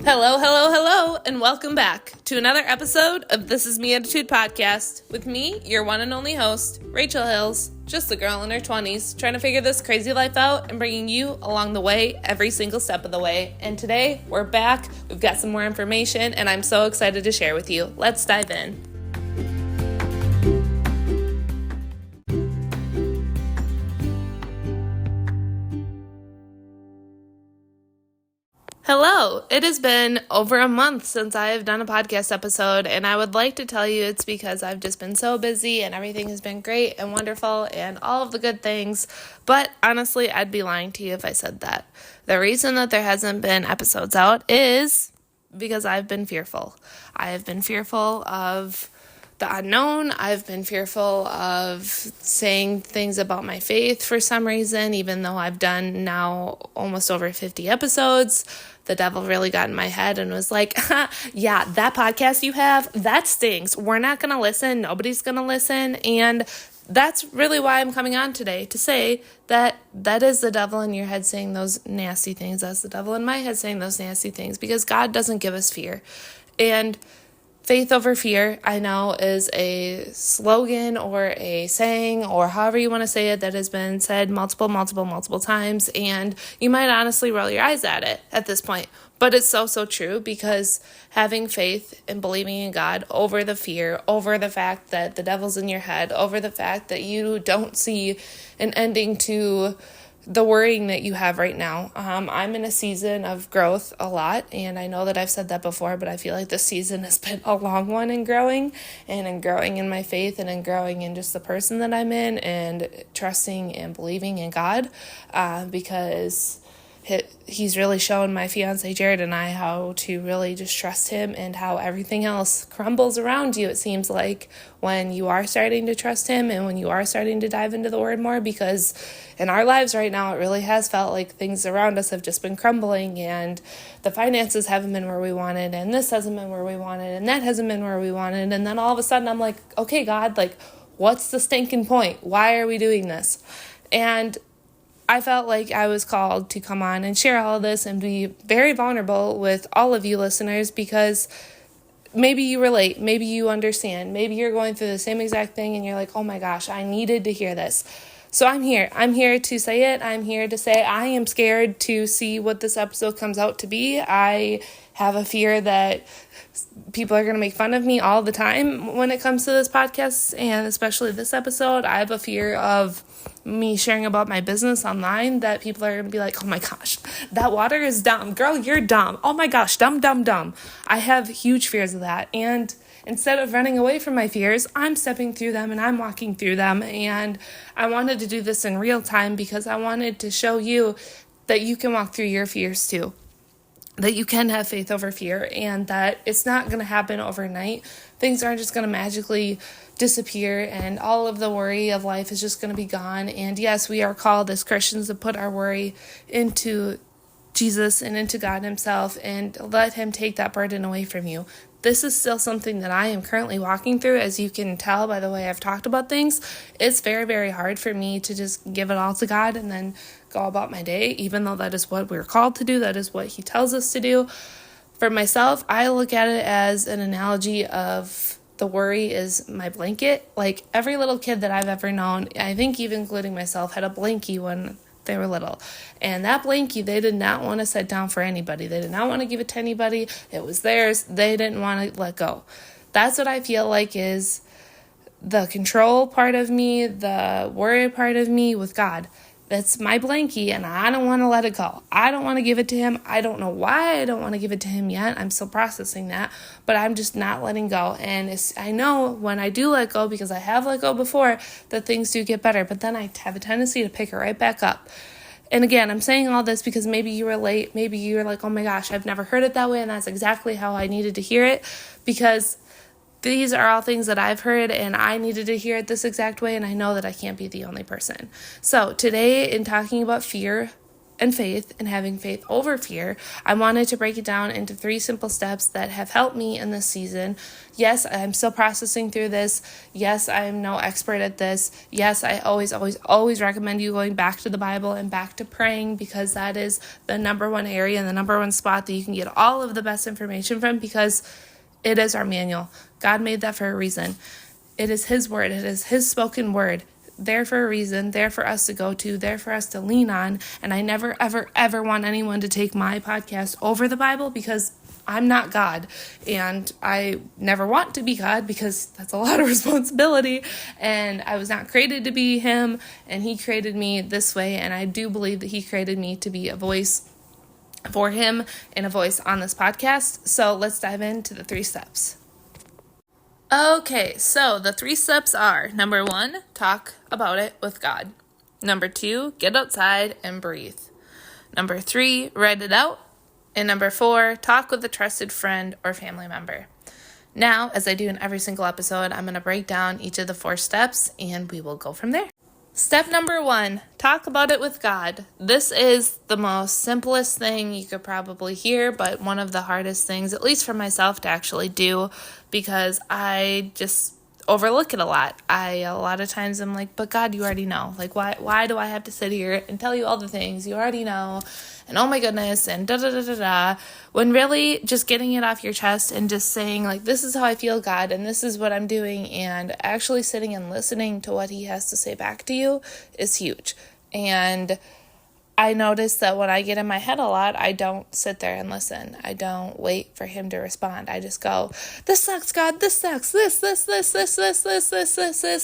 Hello, hello, hello, and welcome back to another episode of This Is Me Attitude Podcast with me, your one and only host, Rachel Hills, just a girl in her 20s, trying to figure this crazy life out and bringing you along the way every single step of the way. And today, we're back, we've got some more information, and I'm so excited to share with you. Let's dive in. Hello, it has been over a month since I have done a podcast episode, and I would like to tell you it's because I've just been so busy and everything has been great and wonderful and all of the good things, but honestly, I'd be lying to you if I said that. The reason that there hasn't been episodes out is because I've been fearful. I have been fearful of the unknown. I've been fearful of saying things about my faith for some reason, even though I've done now almost over 50 episodes. The devil really got in my head and was like, yeah, that podcast you have, that stinks. We're not going to listen. Nobody's going to listen. And that's really why I'm coming on today, to say that is the devil in your head saying those nasty things. That's the devil in my head saying those nasty things, because God doesn't give us fear. And faith over fear, I know, is a slogan or a saying or however you want to say it that has been said multiple times, and you might honestly roll your eyes at it at this point. But it's so true, because having faith and believing in God over the fear, over the fact that the devil's in your head, over the fact that you don't see an ending to the worrying that you have right now. I'm in a season of growth a lot, and I know that I've said that before, but I feel like this season has been a long one in growing in my faith and in growing in just the person that I'm in and trusting and believing in God, because he's really shown my fiance Jared and I how to really just trust him, and how everything else crumbles around you, it seems like, when you are starting to trust him and when you are starting to dive into the word more, because in our lives right now, it really has felt like things around us have just been crumbling, and the finances haven't been where we wanted, and this hasn't been where we wanted, and that hasn't been where we wanted. And then all of a sudden I'm like, okay, God, like, what's the stinking point? Why are we doing this? And I felt like I was called to come on and share all of this and be very vulnerable with all of you listeners, because maybe you relate, maybe you understand, maybe you're going through the same exact thing and you're like, oh my gosh, I needed to hear this. So I'm here to say it. I'm here to say I am scared to see what this episode comes out to be. I have a fear that people are going to make fun of me all the time when it comes to this podcast, and especially this episode. I have a fear of me sharing about my business online, that people are going to be like, oh my gosh, that water is dumb. Girl, you're dumb. Oh my gosh, dumb. I have huge fears of that. And instead of running away from my fears, I'm stepping through them and I'm walking through them. And I wanted to do this in real time because I wanted to show you that you can walk through your fears too, that you can have faith over fear, and that it's not going to happen overnight. Things aren't just going to magically disappear and all of the worry of life is just going to be gone. And yes, we are called as Christians to put our worry into Jesus and into God himself and let him take that burden away from you. This is still something that I am currently walking through. As you can tell by the way I've talked about things, it's very hard for me to just give it all to God and then go about my day, even though that is what we're called to do. That is what he tells us to do. For myself, I look at it as an analogy of the worry is my blanket. Like every little kid that I've ever known, I think even including myself, had a blankie when they were little. And that blankie, they did not want to set down for anybody. They did not want to give it to anybody. It was theirs. They didn't want to let go. That's what I feel like is the control part of me, the worry part of me with God. That's my blankie, and I don't want to let it go. I don't want to give it to him. I don't know why I don't want to give it to him yet. I'm still processing that, but I'm just not letting go. And I know when I do let go, because I have let go before, that things do get better, but then I have a tendency to pick it right back up. And again, I'm saying all this because maybe you relate. Maybe you're like, oh my gosh, I've never heard it that way, and that's exactly how I needed to hear it, because these are all things that I've heard and I needed to hear it this exact way, and I know that I can't be the only person. So today, in talking about fear and faith and having faith over fear, I wanted to break it down into 3 simple steps that have helped me in this season. Yes, I'm still processing through this. Yes, I'm no expert at this. Yes, I always recommend you going back to the Bible and back to praying, because that is the number one area and the number one spot that you can get all of the best information from, because it is our manual. God made that for a reason. It is His word. It is His spoken word. There for a reason, there for us to go to, there for us to lean on. And I never, ever, ever want anyone to take my podcast over the Bible, because I'm not God. And I never want to be God, because that's a lot of responsibility. And I was not created to be Him, and He created me this way. And I do believe that He created me to be a voice for Him and a voice on this podcast. So let's dive into the 3 steps. Okay, so the 3 steps are: number 1, talk about it with God. Number 2, get outside and breathe. Number 3, write it out. And number 4, talk with a trusted friend or family member. Now, as I do in every single episode, I'm going to break down each of the 4 steps, and we will go from there. Step number 1, talk about it with God. This is the most simplest thing you could probably hear, but one of the hardest things, at least for myself, to actually do, because I just overlook it a lot. A lot of times I'm like, but God, you already know. Like, why do I have to sit here and tell you all the things you already know? And oh my goodness, and da-da-da-da-da. When really just getting it off your chest and just saying, like, this is how I feel, God, and this is what I'm doing, and actually sitting and listening to what He has to say back to you is huge. And I notice that when I get in my head a lot, I don't sit there and listen. I don't wait for Him to respond. I just go, this sucks, God, this sucks, this,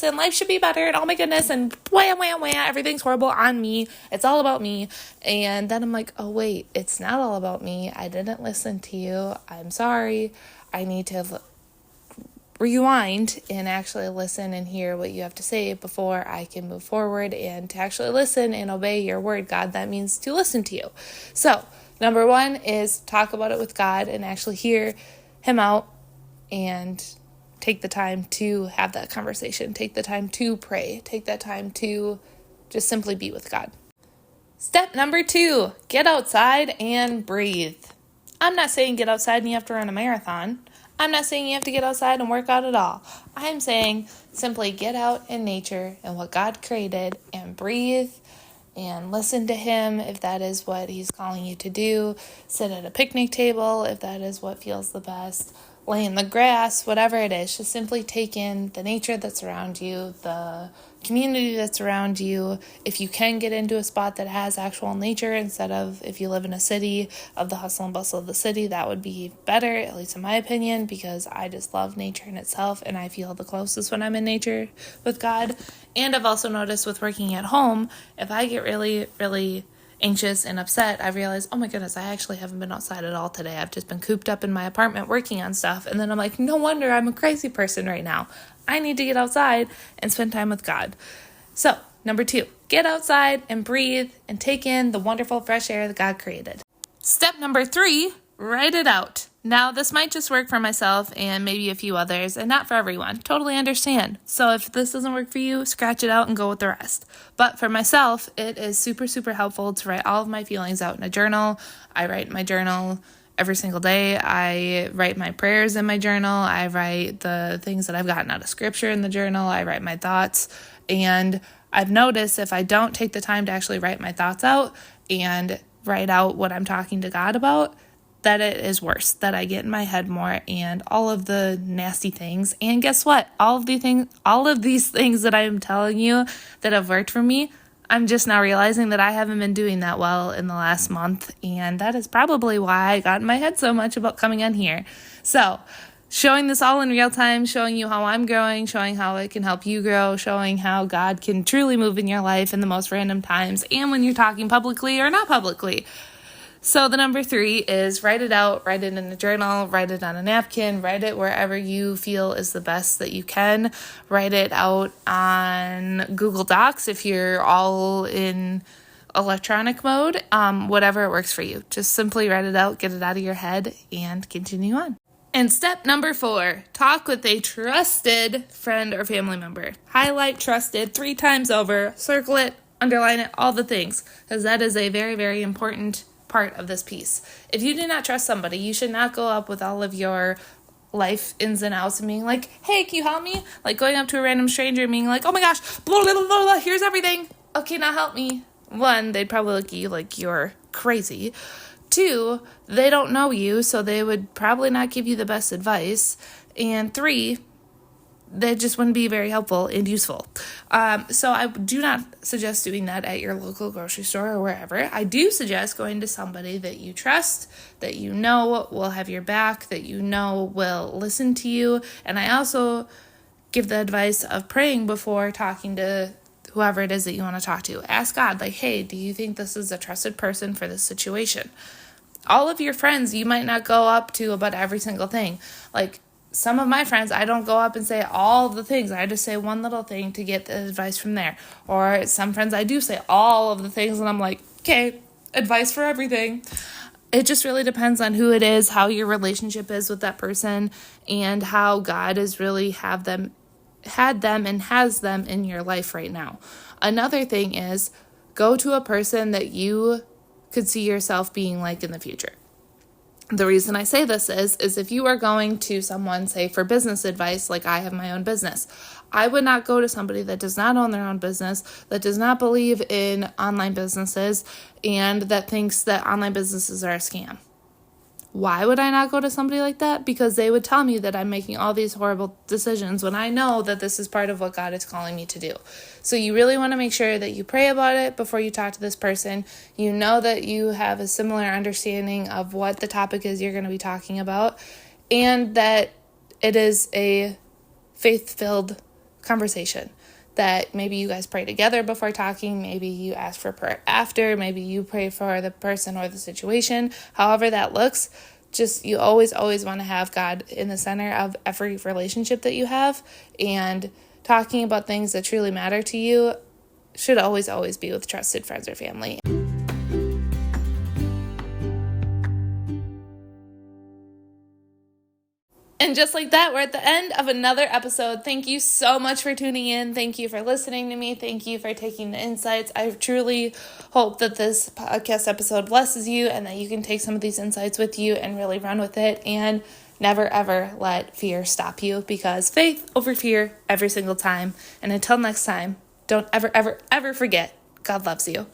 and life should be better, and oh my goodness, and wham, wham, wham, everything's horrible on me. It's all about me. And then I'm like, oh wait, it's not all about me. I didn't listen to you. I'm sorry. I need to rewind and actually listen and hear what you have to say before I can move forward. And to actually listen and obey your word, God, that means to listen to you. So number 1 is talk about it with God and actually hear Him out and take the time to have that conversation. Take the time to pray. Take that time to just simply be with God. Step number 2, get outside and breathe. I'm not saying get outside and you have to run a marathon. I'm not saying you have to get outside and work out at all. I'm saying simply get out in nature and what God created and breathe and listen to Him if that is what He's calling you to do. Sit at a picnic table if that is what feels the best. Lay in the grass, whatever it is. Just simply take in the nature that's around you, the community that's around you. If you can get into a spot that has actual nature instead of, if you live in a city, of the hustle and bustle of the city, that would be better, at least in my opinion, because I just love nature in itself and I feel the closest when I'm in nature with God. And I've also noticed with working at home, if I get really, really anxious and upset, I realized, oh my goodness, I actually haven't been outside at all today. I've just been cooped up in my apartment working on stuff. And then I'm like, no wonder I'm a crazy person right now. I need to get outside and spend time with God. So, number 2, get outside and breathe and take in the wonderful fresh air that God created. Step number 3, write it out. Now, this might just work for myself and maybe a few others, and not for everyone. Totally understand. So if this doesn't work for you, scratch it out and go with the rest. But for myself, it is super, super helpful to write all of my feelings out in a journal. I write my journal every single day. I write my prayers in my journal. I write the things that I've gotten out of scripture in the journal. I write my thoughts. And I've noticed if I don't take the time to actually write my thoughts out and write out what I'm talking to God about, that it is worse, that I get in my head more and all of the nasty things. And guess what? All of these things that I am telling you that have worked for me, I'm just now realizing that I haven't been doing that well in the last month. And that is probably why I got in my head so much about coming on here. So showing this all in real time, showing you how I'm growing, showing how it can help you grow, showing how God can truly move in your life in the most random times and when you're talking publicly or not publicly. So the number 3 is write it out, write it in a journal, write it on a napkin, write it wherever you feel is the best that you can. Write it out on Google Docs if you're all in electronic mode, whatever works for you. Just simply write it out, get it out of your head, and continue on. And step number 4, talk with a trusted friend or family member. Highlight trusted 3 times over, circle it, underline it, all the things, because that is a very, very important part of this piece. If you do not trust somebody, you should not go up with all of your life ins and outs and being like, hey, can you help me? Like going up to a random stranger and being like, oh my gosh, blah, blah, blah, blah, here's everything. Okay, now help me. One, they'd probably look at you like you're crazy. Two, they don't know you, so they would probably not give you the best advice. And three, that just wouldn't be very helpful and useful. So I do not suggest doing that at your local grocery store or wherever. I do suggest going to somebody that you trust, that you know will have your back, that you know will listen to you. And I also give the advice of praying before talking to whoever it is that you want to talk to. Ask God, like, hey, do you think this is a trusted person for this situation? All of your friends, you might not go up to about every single thing. Like, some of my friends, I don't go up and say all of the things. I just say one little thing to get the advice from there. Or some friends, I do say all of the things, and I'm like, okay, advice for everything. It just really depends on who it is, how your relationship is with that person, and how God has really had them and has them in your life right now. Another thing is, go to a person that you could see yourself being like in the future. The reason I say this is if you are going to someone, say, for business advice, like I have my own business, I would not go to somebody that does not own their own business, that does not believe in online businesses, and that thinks that online businesses are a scam. Why would I not go to somebody like that? Because they would tell me that I'm making all these horrible decisions when I know that this is part of what God is calling me to do. So you really want to make sure that you pray about it before you talk to this person. You know that you have a similar understanding of what the topic is you're going to be talking about, and that it is a faith-filled conversation. That maybe you guys pray together before talking, maybe you ask for prayer after, maybe you pray for the person or the situation, however that looks. Just, you always want to have God in the center of every relationship that you have, and talking about things that truly matter to you should always be with trusted friends or family. And just like that, we're at the end of another episode. Thank you so much for tuning in. Thank you for listening to me. Thank you for taking the insights. I truly hope that this podcast episode blesses you and that you can take some of these insights with you and really run with it, and never ever let fear stop you, because faith over fear every single time. And until next time, don't ever forget, God loves you.